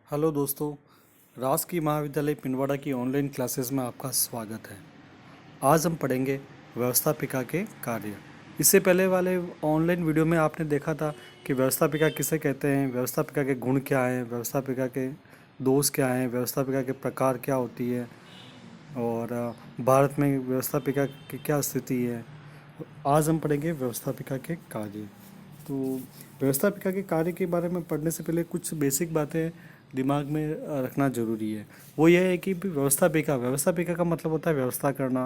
Hello दोस्तों, राजकीय महाविद्यालय पिंडवाड़ा की ऑनलाइन क्लासेस में आपका स्वागत है। आज हम पढ़ेंगे व्यवस्थापिका के कार्य। इससे पहले वाले ऑनलाइन वीडियो में आपने देखा था कि व्यवस्थापिका किसे कहते हैं, व्यवस्थापिका के गुण क्या हैं, व्यवस्थापिका के दोष क्या हैं, व्यवस्थापिका के प्रकार क्या होती है और भारत में व्यवस्थापिका की क्या स्थिति है। आज हम पढ़ेंगे व्यवस्थापिका के कार्य। तो व्यवस्थापिका के कार्य के बारे में पढ़ने से पहले कुछ बेसिक बातें दिमाग में रखना जरूरी है। वो ये है कि व्यवस्थापिका व्यवस्थापिका का मतलब होता है व्यवस्था करना।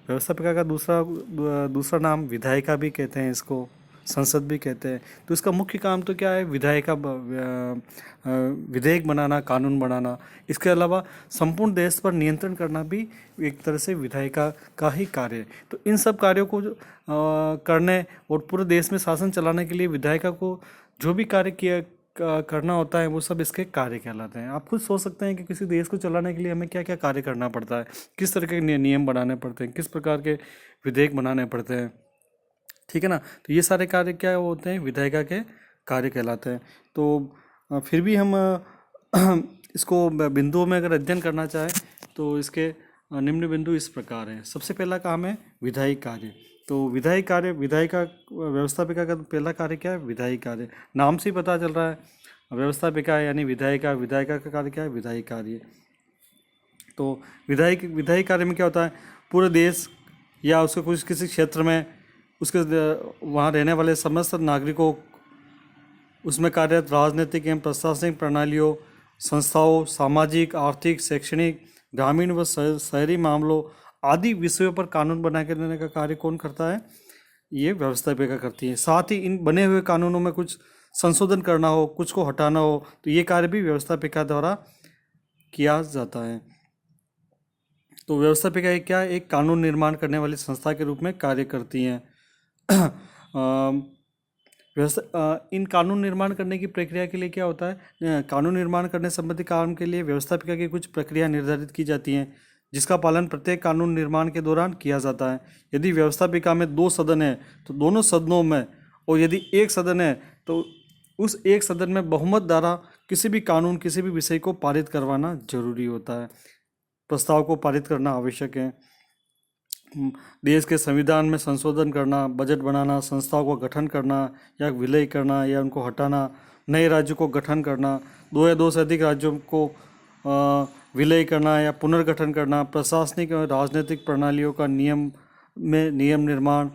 व्यवस्थापिका का दूसरा नाम विधायिका भी कहते हैं, इसको संसद भी कहते हैं। तो इसका मुख्य काम तो क्या है, विधेयक बनाना, कानून बनाना। इसके अलावा संपूर्ण देश पर नियंत्रण करना भी एक तरह से विधायिका का ही कार्य है। तो इन सब कार्यों को करने और पूरे देश में शासन चलाने के लिए विधायिका को जो भी कार्य किया करना होता है वो सब इसके कार्य कहलाते हैं। आप खुद सोच सकते हैं कि किसी देश को चलाने के लिए हमें क्या क्या कार्य करना पड़ता है, किस तरह के नियम बनाने पड़ते हैं, किस प्रकार के विधेयक बनाने पड़ते हैं। ठीक है ना। तो ये सारे कार्य क्या होते हैं, विधायिका के कार्य कहलाते हैं। तो फिर भी हम इसको बिंदुओं में अगर अध्ययन करना चाहें तो इसके निम्न बिंदु इस प्रकार हैं। सबसे पहला काम है विधायी कार्य। तो विधायी कार्य, विधायिका व्यवस्थापिका का पहला कार्य क्या है, विधायी कार्य। नाम से ही पता चल रहा है, व्यवस्थापिका यानी विधायिका, विधायिका का कार्य क्या है, विधायी कार्य। तो विधायी कार्य में क्या होता है, पूरे देश या उसके कुछ किसी क्षेत्र में उसके वहाँ रहने वाले समस्त नागरिकों, उसमें कार्यरत राजनीतिक एवं प्रशासनिक प्रणालियों, संस्थाओं, सामाजिक, आर्थिक, शैक्षणिक, ग्रामीण व शहरी मामलों आदि विषयों पर कानून बना के देने का कार्य कौन करता है, ये व्यवस्थापिका करती है। साथ ही इन बने हुए कानूनों में कुछ संशोधन करना हो, कुछ को हटाना हो, तो ये कार्य भी व्यवस्थापिका द्वारा किया जाता है। तो व्यवस्थापिका एक कानून निर्माण करने वाली संस्था के रूप में कार्य करती हैं। इन कानून निर्माण करने की प्रक्रिया के लिए क्या होता है, कानून निर्माण करने संबंधी काम के लिए व्यवस्थापिका की कुछ प्रक्रिया निर्धारित की जाती हैं, जिसका पालन प्रत्येक कानून निर्माण के दौरान किया जाता है। यदि व्यवस्थापिका में 2 सदन है तो दोनों सदनों में, और यदि एक सदन है तो उस एक सदन में बहुमत द्वारा किसी भी कानून, किसी भी विषय को पारित करवाना जरूरी होता है। प्रस्ताव को पारित करना आवश्यक है। देश के संविधान में संशोधन करना, बजट बनाना, संस्थाओं को गठन करना या विलय करना या उनको हटाना, नए राज्यों को गठन करना, 2 या 2 से अधिक राज्यों को विलय करना या पुनर्गठन करना, प्रशासनिक और राजनीतिक प्रणालियों का नियम निर्माण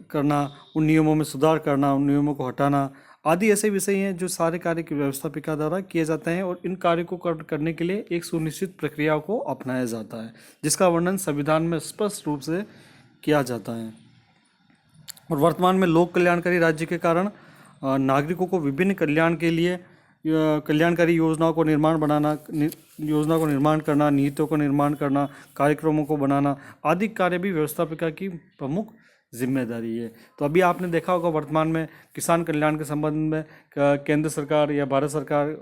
करना, उन नियमों में सुधार करना, उन नियमों को हटाना आदि ऐसे विषय हैं जो सारे कार्य की व्यवस्थापिका द्वारा किए जाते हैं। और इन कार्य को करने के लिए एक सुनिश्चित प्रक्रिया को अपनाया जाता है, जिसका वर्णन संविधान में स्पष्ट रूप से किया जाता है। और वर्तमान में लोक कल्याणकारी राज्य के कारण नागरिकों को विभिन्न कल्याण के लिए कल्याणकारी योजनाओं को निर्माण करना, नीतियों को निर्माण करना, कार्यक्रमों को बनाना आदि कार्य भी व्यवस्थापिका की प्रमुख जिम्मेदारी है। तो अभी आपने देखा होगा वर्तमान में किसान कल्याण के संबंध में केंद्र सरकार या भारत सरकार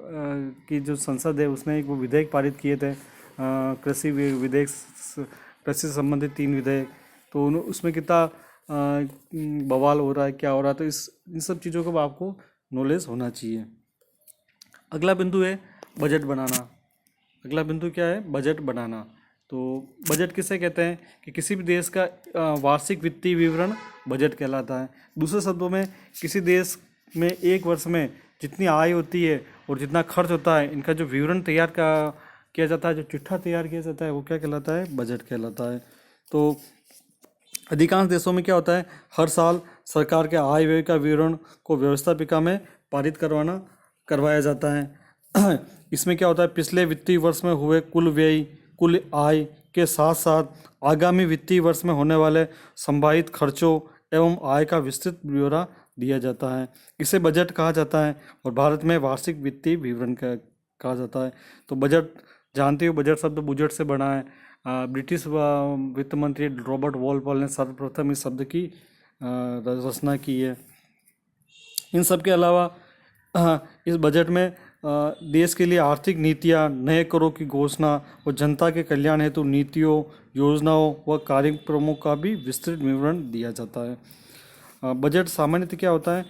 की जो संसद है उसने एक वो विधेयक पारित किए थे, कृषि विधेयक, कृषि से संबंधित 3 विधेयक। तो उसमें कितना बवाल हो रहा है, क्या हो रहा है, तो इन सब चीज़ों का आपको नॉलेज होना चाहिए। अगला बिंदु है बजट बनाना। अगला बिंदु क्या है, बजट बनाना। तो बजट किसे कहते हैं कि किसी भी देश का वार्षिक वित्तीय विवरण बजट कहलाता है। दूसरे शब्दों में किसी देश में एक वर्ष में जितनी आय होती है और जितना खर्च होता है, इनका जो विवरण तैयार किया जाता है, जो चिट्ठा तैयार किया जाता है, वो क्या कहलाता है, बजट कहलाता है। तो अधिकांश देशों में क्या होता है, हर साल सरकार के आय व्यय का विवरण को व्यवस्थापिका में पारित करवाया जाता है। इसमें क्या होता है, पिछले वित्तीय वर्ष में हुए कुल व्यय, कुल आय के साथ साथ आगामी वित्तीय वर्ष में होने वाले संभावित खर्चों एवं आय का विस्तृत ब्यौरा दिया जाता है। इसे बजट कहा जाता है और भारत में वार्षिक वित्तीय विवरण कहा जाता है। तो बजट जानते हो, बजट शब्द बुजेट से बना है। ब्रिटिश वित्त मंत्री रॉबर्ट वॉलपॉल ने सर्वप्रथम इस शब्द की रचना की है। इन सब के अलावा इस बजट में देश के लिए आर्थिक नीतियाँ, नए करों की घोषणा और जनता के कल्याण हेतु नीतियों, योजनाओं व कार्यक्रमों का भी विस्तृत विवरण दिया जाता है। बजट सामान्यतः क्या होता है,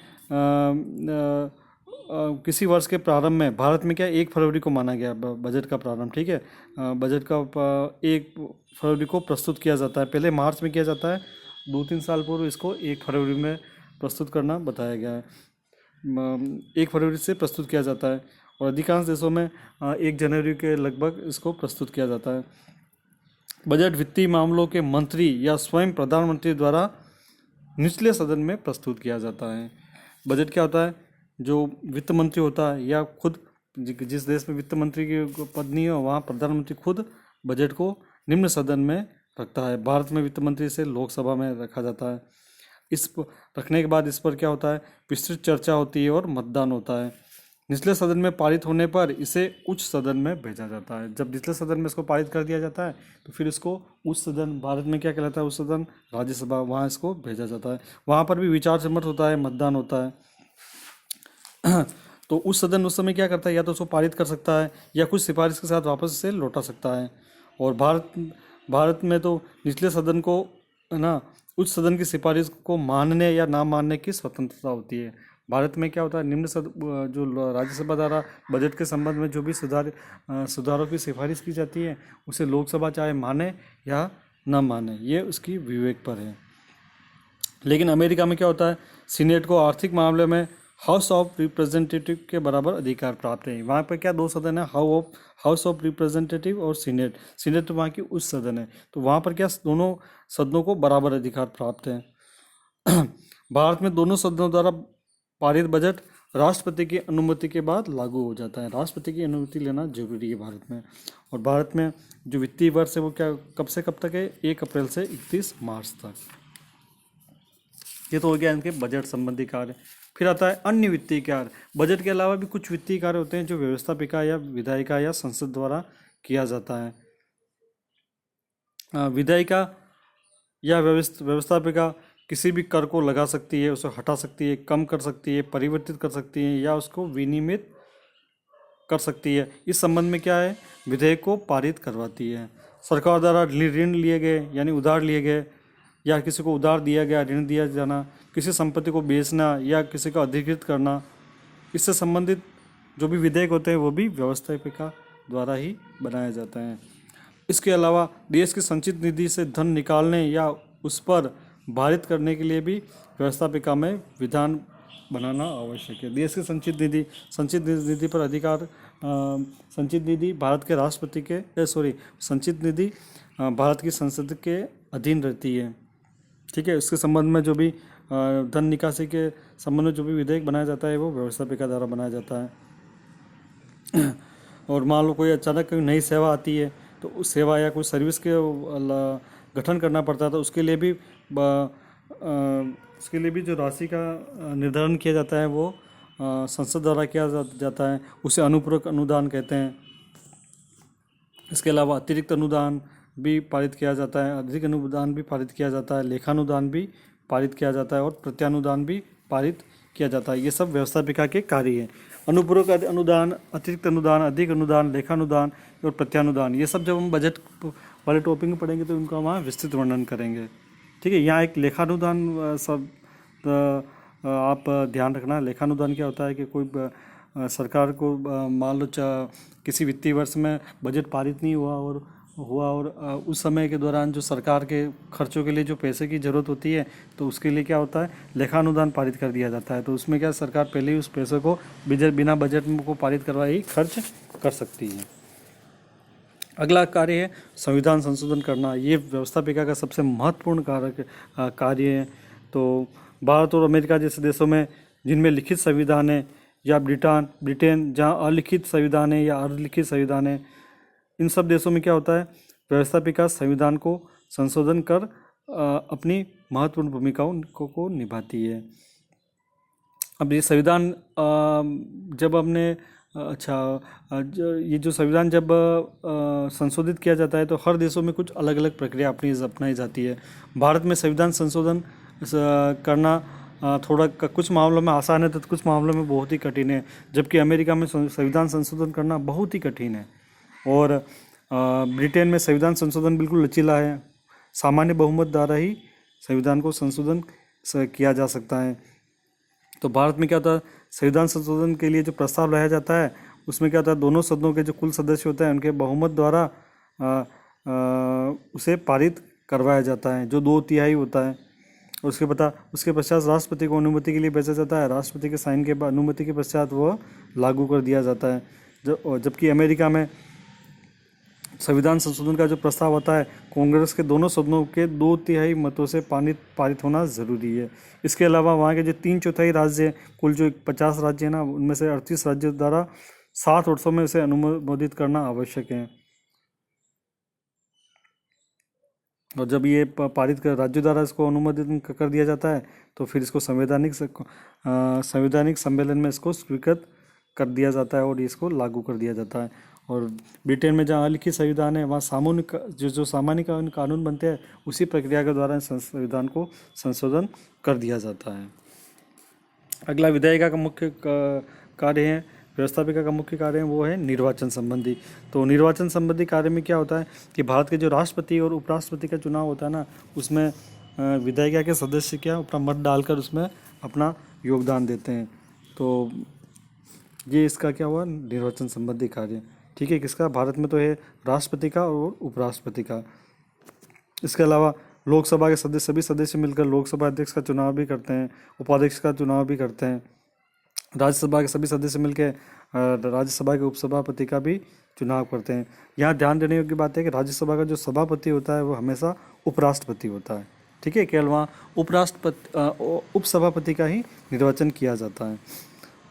किसी वर्ष के प्रारंभ में भारत में क्या 1 फरवरी को माना गया बजट का प्रारंभ, ठीक है। बजट का 1 फरवरी को प्रस्तुत किया जाता है, पहले मार्च में किया जाता है, 2-3 साल पूर्व इसको 1 फरवरी में प्रस्तुत करना बताया गया है। 1 फरवरी से प्रस्तुत किया जाता है और अधिकांश देशों में 1 जनवरी के लगभग इसको प्रस्तुत किया जाता है। बजट वित्तीय मामलों के मंत्री या स्वयं प्रधानमंत्री द्वारा निचले सदन में प्रस्तुत किया जाता है। बजट क्या होता है, जो वित्त मंत्री होता है या खुद जिस देश में वित्त मंत्री की पद नहीं हो वहाँ प्रधानमंत्री खुद बजट को निम्न सदन में रखता है। भारत में वित्त मंत्री से लोकसभा में रखा जाता है। इस रखने के बाद इस पर क्या होता है, विस्तृत चर्चा होती है और मतदान होता है। निचले सदन में पारित होने पर इसे उच्च सदन में भेजा जाता है। जब निचले सदन में इसको पारित कर दिया जाता है तो फिर इसको उच्च सदन, भारत में क्या कहलाता है उच्च सदन, राज्यसभा, वहाँ इसको भेजा जाता है। वहाँ पर भी विचार विमर्श होता है, मतदान होता है। तो उच्च सदन उस समय क्या करता है, या तो उसको पारित कर सकता है या कुछ सिफारिश के साथ वापस इसे लौटा सकता है। और भारत में तो निचले सदन को ना उच्च सदन की सिफारिश को मानने या ना मानने की स्वतंत्रता होती है। भारत में क्या होता है, जो राज्यसभा द्वारा बजट के संबंध में जो भी सुधारों की सिफारिश की जाती है उसे लोकसभा चाहे माने या ना माने, ये उसकी विवेक पर है। लेकिन अमेरिका में क्या होता है, सीनेट को आर्थिक मामले में हाउस ऑफ रिप्रेजेंटेटिव के बराबर अधिकार प्राप्त है। वहाँ पर क्या 2 सदन है, हाउस ऑफ रिप्रेजेंटेटिव और सीनेट। सीनेट तो वहाँ की उच्च सदन है, तो वहाँ पर क्या दोनों सदनों को बराबर अधिकार प्राप्त है। भारत में दोनों सदनों द्वारा पारित बजट राष्ट्रपति की अनुमति के बाद लागू हो जाता है। राष्ट्रपति की अनुमति लेना जरूरी है भारत में। और भारत में जो वित्तीय वर्ष है वो क्या कब से कब तक है, 1 अप्रैल से 31 मार्च तक। ये तो हो गया इनके बजट संबंधी कार्य। फिर आता है अन्य वित्तीय कार्य। बजट के अलावा भी कुछ वित्तीय कार्य होते हैं जो व्यवस्थापिका या विधायिका या संसद द्वारा किया जाता है। विधायिका या व्यवस्थापिका किसी भी कर को लगा सकती है, उसे हटा सकती है, कम कर सकती है, परिवर्तित कर सकती है या उसको विनियमित कर सकती है। इस संबंध में क्या है, विधेयक को पारित करवाती है। सरकार द्वारा ऋण लिए गए यानी उधार लिए गए या किसी को उधार दिया गया, ऋण दिया जाना, किसी संपत्ति को बेचना या किसी को अधिकृत करना, इससे संबंधित जो भी विधेयक होते हैं वो भी व्यवस्थापिका द्वारा ही बनाए जाते हैं। इसके अलावा देश की संचित निधि से धन निकालने या उस पर पारित करने के लिए भी व्यवस्थापिका में विधान बनाना आवश्यक है। देश की संचित निधि पर अधिकार, संचित निधि भारत के राष्ट्रपति के संचित निधि भारत की संसद के अधीन रहती है, ठीक है। इसके संबंध में जो भी धन निकासी के संबंध में जो भी विधेयक बनाया जाता है वो व्यवस्थापिका द्वारा बनाया जाता है। और मान लो कोई अचानक कोई नई सेवा आती है तो उस सेवा या कोई सर्विस के गठन करना पड़ता है, तो उसके लिए भी जो राशि का निर्धारण किया जाता है वो संसद द्वारा किया जाता है, उसे अनुपूरक अनुदान कहते हैं। इसके अलावा अतिरिक्त अनुदान भी पारित किया जाता है, अधिक अनुदान भी पारित किया जाता है, लेखानुदान भी पारित किया जाता है और प्रत्यानुदान भी पारित किया जाता है। ये सब व्यवस्थापिका के कार्य हैं। अनुपूरक अनुदान, अतिरिक्त अनुदान, अधिक अनुदान, लेखानुदान और प्रत्यानुदान, ये सब जब हम बजट वाले टॉपिक में पढ़ेंगे तो उनका वहाँ विस्तृत वर्णन करेंगे, ठीक है। यहाँ एक लेखानुदान सब आप ध्यान रखना। लेखानुदान क्या होता है कि कोई सरकार को मान लो किसी वित्तीय वर्ष में बजट पारित नहीं हुआ और उस समय के दौरान जो सरकार के खर्चों के लिए जो पैसे की ज़रूरत होती है तो उसके लिए क्या होता है, लेखानुदान पारित कर दिया जाता है। तो उसमें क्या सरकार पहले ही उस पैसे को बिना बजट में को पारित करवाए ही खर्च कर सकती है। अगला कार्य है संविधान संशोधन करना। ये व्यवस्थापिका का सबसे महत्वपूर्ण कार्य है। तो भारत और अमेरिका जैसे देशों में जिनमें लिखित संविधान है, या ब्रिटेन जहाँ अलिखित संविधान है या अलिखित संविधान है, इन सब देशों में क्या होता है, व्यवस्थापिका संविधान को संशोधन कर अपनी महत्वपूर्ण भूमिकाओं को निभाती है। अब ये संविधान जब हमने ये जो संविधान जब संशोधित किया जाता है तो हर देशों में कुछ अलग अलग प्रक्रिया अपनाई जाती है। भारत में संविधान संशोधन करना थोड़ा कुछ मामलों में आसान है तो कुछ मामलों में बहुत ही कठिन है, जबकि अमेरिका में संविधान संशोधन करना बहुत ही कठिन है। और ब्रिटेन में संविधान संशोधन बिल्कुल लचीला है, सामान्य बहुमत द्वारा ही संविधान को संशोधन किया जा सकता है। तो भारत में क्या होता है, संविधान संशोधन के लिए जो प्रस्ताव लाया जाता है उसमें क्या होता है, दोनों सदनों के जो कुल सदस्य होते हैं उनके बहुमत द्वारा उसे पारित करवाया जाता है, जो 2/3 होता है। उसके पश्चात राष्ट्रपति को अनुमति के लिए भेजा जाता है। राष्ट्रपति के साइन के बाद, अनुमति के पश्चात वह लागू कर दिया जाता है। जबकि अमेरिका में संविधान संशोधन का जो प्रस्ताव होता है, कांग्रेस के दोनों सदनों के 2/3 मतों से पारित होना ज़रूरी है। इसके अलावा वहाँ के जो 3/4 राज्य हैं, कुल जो 50 राज्य हैं ना, उनमें से 38 राज्यों द्वारा 7 वर्षों में इसे अनुमोदित करना आवश्यक है। और जब ये पारित कर राज्यों द्वारा इसको अनुमोदित कर दिया जाता है तो फिर इसको संवैधानिक सम्मेलन में इसको स्वीकृत कर दिया जाता है और इसको लागू कर दिया जाता है। और ब्रिटेन में जहाँ लिखित संविधान है वहाँ सामूहिक जो सामान्य कानून बनते हैं उसी प्रक्रिया के द्वारा संविधान को संशोधन कर दिया जाता है। अगला विधायिका का मुख्य कार्य है, व्यवस्थापिका का मुख्य कार्य है वो है निर्वाचन संबंधी। तो निर्वाचन संबंधी कार्य में क्या होता है कि भारत के जो राष्ट्रपति और उपराष्ट्रपति का चुनाव होता है ना, उसमें विधायिका के सदस्य क्या अपना मत डालकर उसमें अपना योगदान देते हैं। तो ये इसका क्या हुआ, निर्वाचन संबंधी कार्य। ठीक है, किसका, भारत में तो है राष्ट्रपति का और उपराष्ट्रपति का। इसके अलावा लोकसभा के सभी सदस्य मिलकर लोकसभा अध्यक्ष का चुनाव भी करते हैं, उपाध्यक्ष का चुनाव भी करते हैं। राज्यसभा के सभी सदस्य मिलकर राज्यसभा के उपसभापति का भी चुनाव करते हैं। यहाँ ध्यान देने योग्य बात है कि राज्यसभा का जो सभापति होता है वो हमेशा उपराष्ट्रपति होता है। ठीक है, केवल वहाँ उपसभापति का ही निर्वाचन किया जाता है।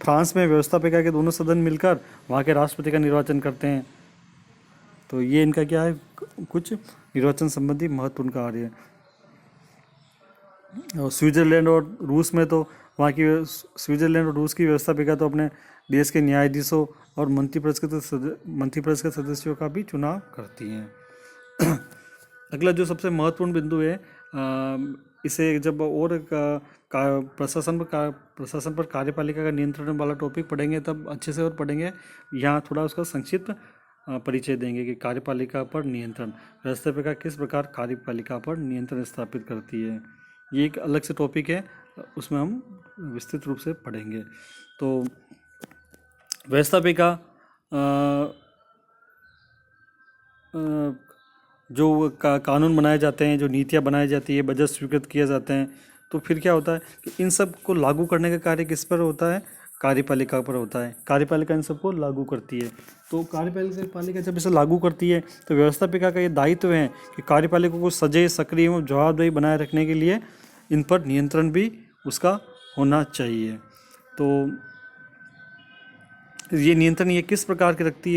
फ्रांस में व्यवस्थापिका के दोनों सदन मिलकर वहाँ के राष्ट्रपति का निर्वाचन करते हैं। तो ये इनका क्या है, कुछ निर्वाचन संबंधी महत्वपूर्ण कार्य है। और स्विट्जरलैंड और रूस में तो वहाँ की स्विट्जरलैंड और रूस की व्यवस्थापिका तो अपने देश के न्यायाधीशों और मंत्रिपरिषद के सदस्यों का भी चुनाव करती हैं। अगला जो सबसे महत्वपूर्ण बिंदु है, इसे जब और प्रशासन पर कार्यपालिका का नियंत्रण वाला टॉपिक पढ़ेंगे तब अच्छे से और पढ़ेंगे। यहाँ थोड़ा उसका संक्षिप्त परिचय देंगे कि कार्यपालिका पर नियंत्रण, व्यवस्थापिका किस प्रकार कार्यपालिका पर नियंत्रण स्थापित करती है। ये एक अलग से टॉपिक है, उसमें हम विस्तृत रूप से पढ़ेंगे। तो व्यवस्थापिका जो कानून बनाए जाते हैं, जो नीतियाँ बनाई जाती है, बजट स्वीकृत किए जाते हैं, तो फिर क्या होता है कि इन सब को लागू करने का कार्य किस पर होता है, कार्यपालिका पर होता है। कार्यपालिका इन सबको लागू करती है। तो कार्यपालिका जब इसे लागू करती है तो व्यवस्थापिका का ये दायित्व है कि कार्यपालिका को सजग, सक्रिय और जवाबदेही बनाए रखने के लिए इन पर नियंत्रण भी उसका होना चाहिए। तो ये नियंत्रण ये किस प्रकार की रखती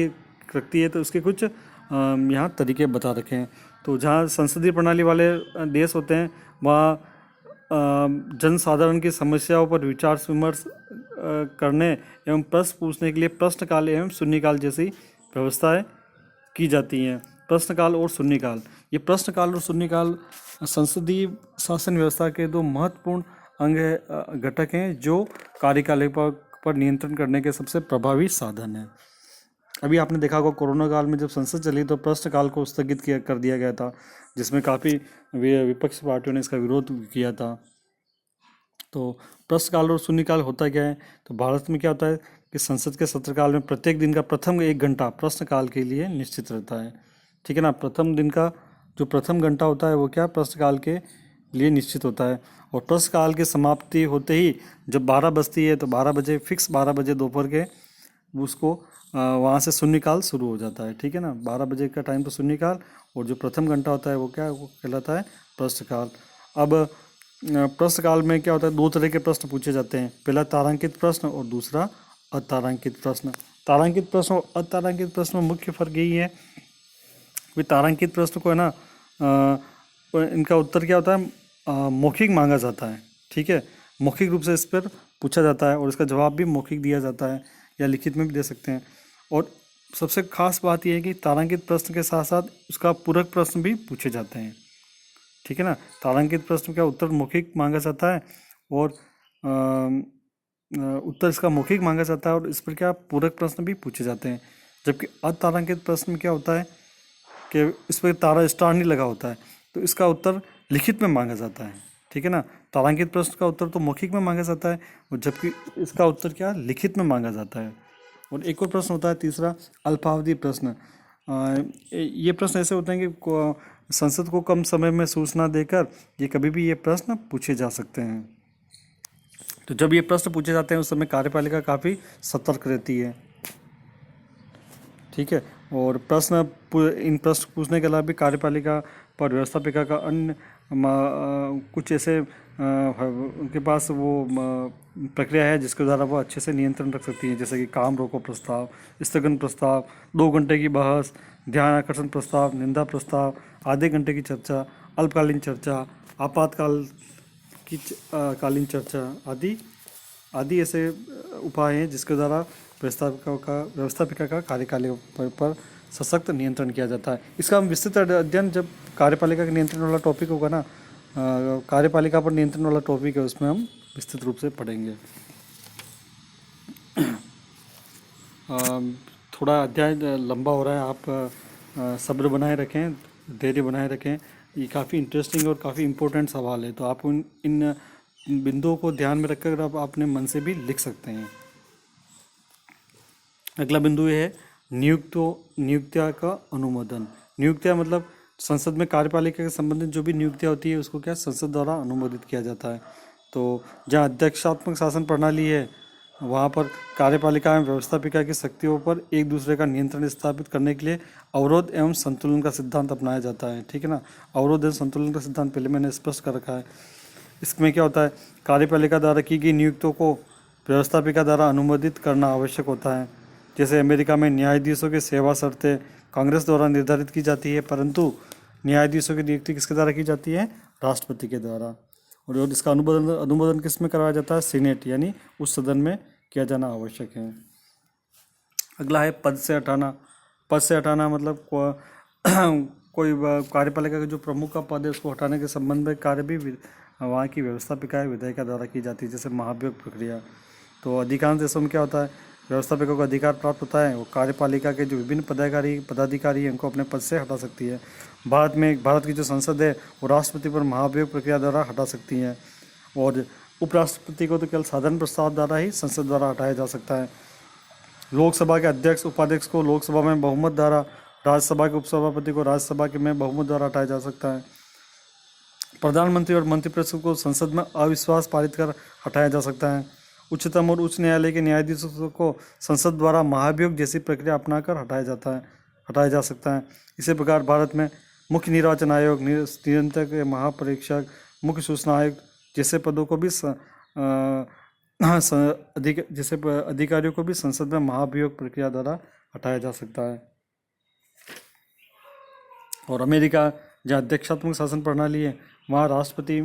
है तो उसके कुछ यहाँ तरीके बता रखे हैं। तो जहाँ संसदीय प्रणाली वाले देश होते हैं वहाँ जनसाधारण की समस्याओं पर विचार विमर्श करने एवं प्रश्न पूछने के लिए प्रश्नकाल एवं शून्यकाल जैसी व्यवस्थाएं की जाती हैं। प्रश्नकाल और शून्यकाल, ये प्रश्नकाल और शून्यकाल संसदीय शासन व्यवस्था के दो महत्वपूर्ण घटक हैं जो कार्यपालिका पर नियंत्रण करने के सबसे प्रभावी साधन हैं। अभी आपने देखा होगा कोरोना काल में जब संसद चली तो प्रश्नकाल को स्थगित कर दिया गया था, जिसमें काफ़ी विपक्ष पार्टियों ने इसका विरोध किया था। तो प्रश्नकाल और शून्यकाल होता क्या है, तो भारत में क्या होता है कि संसद के सत्रकाल में प्रत्येक दिन का प्रथम 1 घंटा प्रश्नकाल के लिए निश्चित रहता है। ठीक है ना, प्रथम दिन का जो प्रथम घंटा होता है वो क्या प्रश्नकाल के लिए निश्चित होता है। और प्रश्नकाल की समाप्ति होते ही जब 12 बजती है तो 12 बजे फिक्स 12 बजे दोपहर के उसको वहाँ से शून्यकाल शुरू हो जाता है। ठीक है ना, 12 बजे का टाइम तो शून्यकाल, और जो प्रथम घंटा होता है वो क्या वो कहलाता है प्रश्नकाल। अब प्रश्नकाल में क्या होता है, 2 तरह के प्रश्न पूछे जाते हैं, पहला तारांकित प्रश्न और दूसरा अतारांकित प्रश्न। तारांकित प्रश्न और अतारांकित प्रश्न में मुख्य फर्क यही है कि तारांकित प्रश्न को है ना इनका उत्तर क्या होता है, मौखिक मांगा जाता है। ठीक है, मौखिक रूप से इस पर पूछा जाता है और इसका जवाब भी मौखिक दिया जाता है या लिखित में भी दे सकते हैं। और सबसे खास बात यह है कि तारांकित प्रश्न के साथ साथ उसका पूरक प्रश्न भी पूछे जाते हैं। ठीक है ना, तारांकित प्रश्न का उत्तर मौखिक मांगा जाता है और उत्तर इसका मौखिक मांगा जाता है और इस पर क्या पूरक प्रश्न भी पूछे जाते हैं। जबकि अतारांकित प्रश्न में क्या होता है कि इस पर तारा स्टार नहीं लगा होता है, तो इसका उत्तर लिखित में मांगा जाता है। ठीक ठीक है ना। तारांकित प्रश्न का उत्तर तो मौखिक में मांगा जाता है, और जबकि इसका उत्तर क्या लिखित में मांगा जाता है। और एक और प्रश्न होता है तीसरा, अल्पावधि प्रश्न। ये प्रश्न ऐसे होते हैं कि संसद को कम समय में सूचना देकर ये कभी भी ये प्रश्न पूछे जा सकते हैं। तो जब ये प्रश्न पूछे जाते हैं उस समय कार्यपालिका काफ़ी सतर्क रहती है, ठीक है। और इन प्रश्न पूछने के अलावा भी कार्यपालिका पर व्यवस्थापिका का अन्य कुछ ऐसे उनके पास वो प्रक्रिया है जिसके द्वारा वो अच्छे से नियंत्रण रख सकती है, जैसे कि काम रोको प्रस्ताव, स्थगन प्रस्ताव, 2 घंटे की बहस, ध्यान आकर्षण प्रस्ताव, निंदा प्रस्ताव, आधे घंटे की चर्चा, अल्पकालीन चर्चा, आपातकाल की कालीन चर्चा आदि ऐसे उपाय हैं जिसके द्वारा व्यवस्थापिका का कार्यकाल पर सशक्त नियंत्रण किया जाता है। इसका हम विस्तृत अध्ययन जब कार्यपालिका के नियंत्रण वाला टॉपिक होगा ना, कार्यपालिका पर नियंत्रण वाला टॉपिक है, उसमें हम विस्तृत रूप से पढ़ेंगे। थोड़ा अध्याय लंबा हो रहा है, आप सब्र बनाए रखें, धैर्य बनाए रखें। ये काफ़ी इंटरेस्टिंग और काफ़ी इम्पोर्टेंट सवाल है, तो आप इन बिंदुओं को ध्यान में रखकर आप अपने मन से भी लिख सकते हैं। अगला बिंदु ये है नियुक्तियाँ का अनुमोदन। नियुक्तियाँ मतलब संसद में कार्यपालिका के संबंधित जो भी नियुक्तियाँ होती है उसको क्या संसद द्वारा अनुमोदित किया जाता है। तो जहाँ अध्यक्षात्मक शासन प्रणाली है वहाँ पर कार्यपालिका एवं व्यवस्थापिका की शक्तियों पर एक दूसरे का नियंत्रण स्थापित करने के लिए अवरोध एवं संतुलन का सिद्धांत अपनाया जाता है, ठीक है ना। अवरोध एवं संतुलन का सिद्धांत पहले मैंने स्पष्ट कर रखा है। इसमें क्या होता है, कार्यपालिका द्वारा की गई नियुक्तियों को व्यवस्थापिका द्वारा अनुमोदित करना आवश्यक होता है। जैसे अमेरिका में न्यायाधीशों की सेवा शर्तें कांग्रेस द्वारा निर्धारित की जाती है, परंतु न्यायाधीशों की नियुक्ति किसके द्वारा की जाती है, राष्ट्रपति के द्वारा। और इसका अनुमोदन किस में कराया जाता है, सीनेट यानी उस सदन में किया जाना आवश्यक है। अगला है पद से हटाना। पद से हटाना मतलब कोई कार्यपालिका का जो प्रमुख का पद है उसको हटाने के संबंध में कार्य भी वहाँ की व्यवस्थापिका विधायिका द्वारा की जाती है, जैसे महाभियोग प्रक्रिया। तो अधिकांश देशों में क्या होता है, व्यवस्थापिका को अधिकार प्राप्त होता है, वो कार्यपालिका के जो विभिन्न पदाधिकारी हैं उनको अपने पद से हटा सकती है। भारत की जो संसद है वो राष्ट्रपति पर महाभियोग प्रक्रिया द्वारा हटा सकती है, और उपराष्ट्रपति को तो केवल साधारण प्रस्ताव द्वारा ही संसद द्वारा हटाया जा सकता है। लोकसभा के अध्यक्ष उपाध्यक्ष को लोकसभा में बहुमत द्वारा, राज्यसभा के उपसभापति को राज्यसभा के में बहुमत द्वारा हटाया जा सकता है। प्रधानमंत्री और मंत्रिपरिषद को संसद में अविश्वास पारित कर हटाया जा सकता है। उच्चतम और उच्च न्यायालय के न्यायाधीशों को संसद द्वारा महाभियोग जैसी प्रक्रिया अपनाकर हटाया जा सकता है। इसी प्रकार भारत में मुख्य निर्वाचन आयोग, नियंत्रक, महापरीक्षक, मुख्य सूचना आयुक्त जैसे पदों को भी जैसे अधिकारियों को भी संसद में महाभियोग प्रक्रिया द्वारा हटाया जा सकता है। और अमेरिका जहाँ अध्यक्षात्मक शासन प्रणाली है वहाँ राष्ट्रपति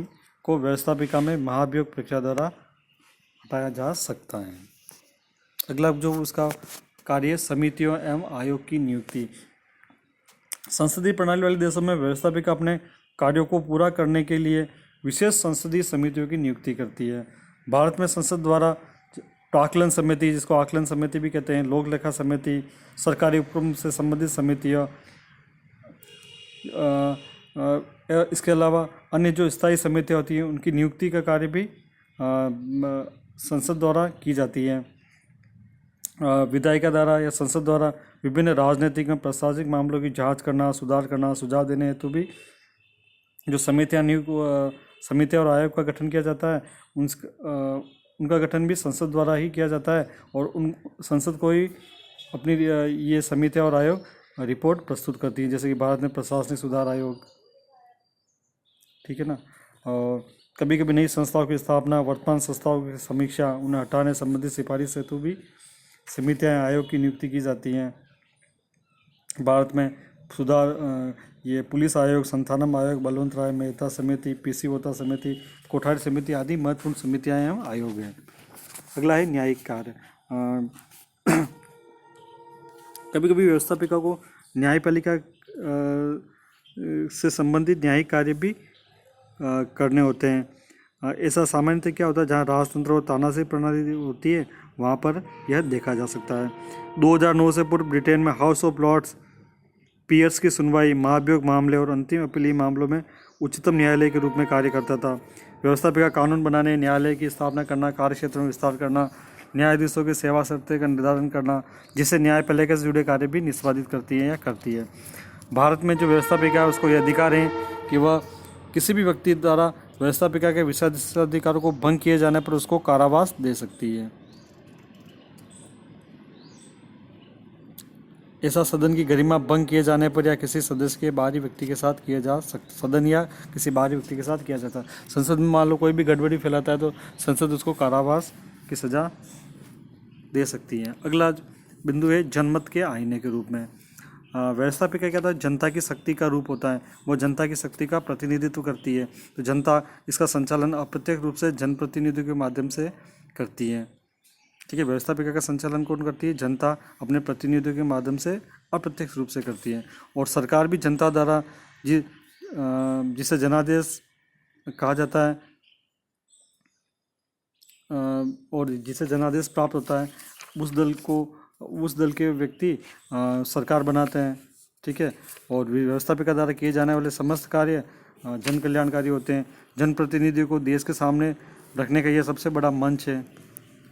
को व्यवस्थापिका में महाभियोग प्रक्रिया द्वारा हटाया जा सकता है। अगला जो उसका कार्य समितियों एवं आयोग की नियुक्ति। संसदीय प्रणाली वाले देशों में व्यवस्थापिका अपने कार्यों को पूरा करने के लिए विशेष संसदीय समितियों की नियुक्ति करती है। भारत में संसद द्वारा प्राक्कलन समिति, जिसको आकलन समिति भी कहते हैं, लोक लेखा समिति, सरकारी उपक्रम से संबंधित समितियाँ, इसके अलावा अन्य जो स्थायी समितियाँ होती हैं उनकी नियुक्ति का कार्य भी संसद द्वारा की जाती है। विधायिका द्वारा या संसद द्वारा विभिन्न राजनीतिक एवं प्रशासनिक मामलों की जांच करना, सुधार करना, सुझाव देने हेतु भी जो समितियाँ और आयोग का गठन किया जाता है उनका गठन भी संसद द्वारा ही किया जाता है, और उन संसद को ही अपनी ये समितियाँ और आयोग रिपोर्ट प्रस्तुत करती है, जैसे कि भारत में प्रशासनिक सुधार आयोग, ठीक है ना। और कभी कभी नई संस्थाओं की स्थापना, वर्तमान संस्थाओं की समीक्षा, उन्हें हटाने संबंधित सिफारिश हेतु भी समितियाँ आयोग की नियुक्ति की जाती हैं। भारत में सुधार ये पुलिस आयोग, संथानम आयोग, बलवंत राय मेहता समिति, पीसी होता समिति, कोठारी समिति आदि महत्वपूर्ण समितियाँ एवं आयोग हैं। अगला है न्यायिक कार्य। कभी कभी व्यवस्थापिका को न्यायपालिका से संबंधित न्यायिक कार्य भी करने होते हैं। ऐसा सामान्यतः क्या होता है, जहाँ राजतंत्र और तानाशाही प्रणाली होती है वहाँ पर यह देखा जा सकता है। 2009 से पूर्व ब्रिटेन में हाउस ऑफ लॉर्ड्स पीयर्स की सुनवाई महाभियोग मामले और अंतिम अपीलीय मामलों में उच्चतम न्यायालय के रूप में कार्य करता था। व्यवस्थापिका कानून बनाने, न्यायालय की स्थापना करना, कार्य क्षेत्र में विस्तार करना, न्यायाधीशों की सेवा शर्तें का निर्धारण करना, जिससे न्यायपालिका से जुड़े कार्य भी निष्पादित करती है या करती है। भारत में जो व्यवस्थापिका है उसको ये अधिकार है कि वह किसी भी व्यक्ति द्वारा व्यवस्थापिका के विशेषाधिकारों को भंग किए जाने पर उसको कारावास दे सकती है। ऐसा सदन की गरिमा भंग किए जाने पर या किसी सदस्य के बाहरी व्यक्ति के साथ किया जा सकता, सदन या किसी बाहरी व्यक्ति के साथ किया जाता है। संसद में मान लो कोई भी गड़बड़ी फैलाता है तो संसद उसको कारावास की सजा दे सकती है। अगला बिंदु है जनमत के आईने के रूप में। व्यवस्थापिका क्या था, जनता की शक्ति का रूप होता है, वो जनता की शक्ति का प्रतिनिधित्व करती है। तो जनता इसका संचालन अप्रत्यक्ष रूप से जनप्रतिनिधियों के माध्यम से करती है। ठीक है, व्यवस्थापिका का संचालन कौन करती है? जनता अपने प्रतिनिधियों के माध्यम से अप्रत्यक्ष रूप से करती है। और सरकार भी जनता द्वारा जिसे जनादेश कहा जाता है और जिसे जनादेश प्राप्त होता है उस दल के व्यक्ति सरकार बनाते हैं। ठीक है, और व्यवस्थापिका द्वारा किए जाने वाले समस्त कार्य जन कल्याणकारी होते हैं। जनप्रतिनिधियों को देश के सामने रखने का यह सबसे बड़ा मंच है।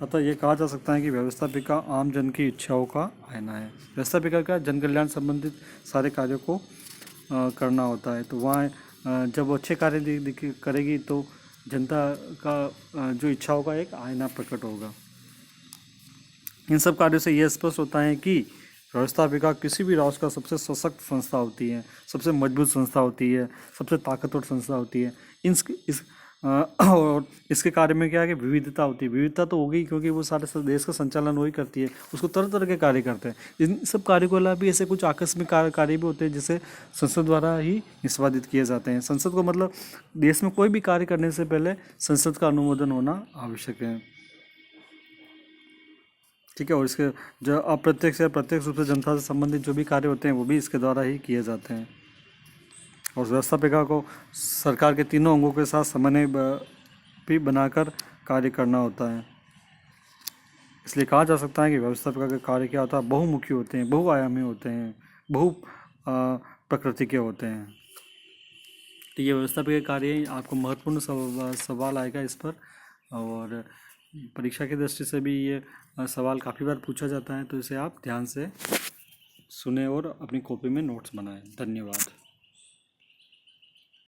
अतः ये कहा जा सकता है कि व्यवस्थापिका आम जन की इच्छाओं का आईना है। व्यवस्थापिका का जन कल्याण संबंधित सारे कार्यों को करना होता है। तो वहाँ जब वो अच्छे कार्य करेगी तो जनता का जो इच्छाओं का एक आईना प्रकट होगा। इन सब कार्यों से यह स्पष्ट होता है कि व्यवस्थापिका किसी भी राष्ट्र का सबसे सशक्त संस्था होती है, सबसे मजबूत संस्था होती है, सबसे ताकतवर संस्था होती है। और इसके कार्य में क्या है कि विविधता होती है। विविधता तो होगी क्योंकि वो सारे देश का संचालन वही करती है, उसको तरह तरह के कार्य करते हैं। इन सब कार्य को अलावा भी ऐसे कुछ आकस्मिक कार्य भी होते हैं जिसे संसद द्वारा ही निष्पादित किए जाते हैं। संसद को मतलब देश में कोई भी कार्य करने से पहले संसद का अनुमोदन होना आवश्यक है। ठीक है, और इसके जो अप्रत्यक्ष या प्रत्यक्ष रूप से जनता से संबंधित जो भी कार्य होते हैं वो भी इसके द्वारा ही किए जाते हैं। और व्यवस्थापिका को सरकार के तीनों अंगों के साथ समन्वय भी बनाकर कार्य करना होता है। इसलिए कहा जा सकता है कि व्यवस्थापिका के कार्य क्या होता है, बहुमुखी होते हैं, बहुआयामी होते हैं, बहु प्रकृति के होते हैं। तो ये व्यवस्थापिका के कार्य आपको महत्वपूर्ण सवाल आएगा इस पर, और परीक्षा की दृष्टि से भी ये सवाल काफ़ी बार पूछा जाता है। तो इसे आप ध्यान से सुने और अपनी कॉपी में नोट्स बनाएं। धन्यवाद।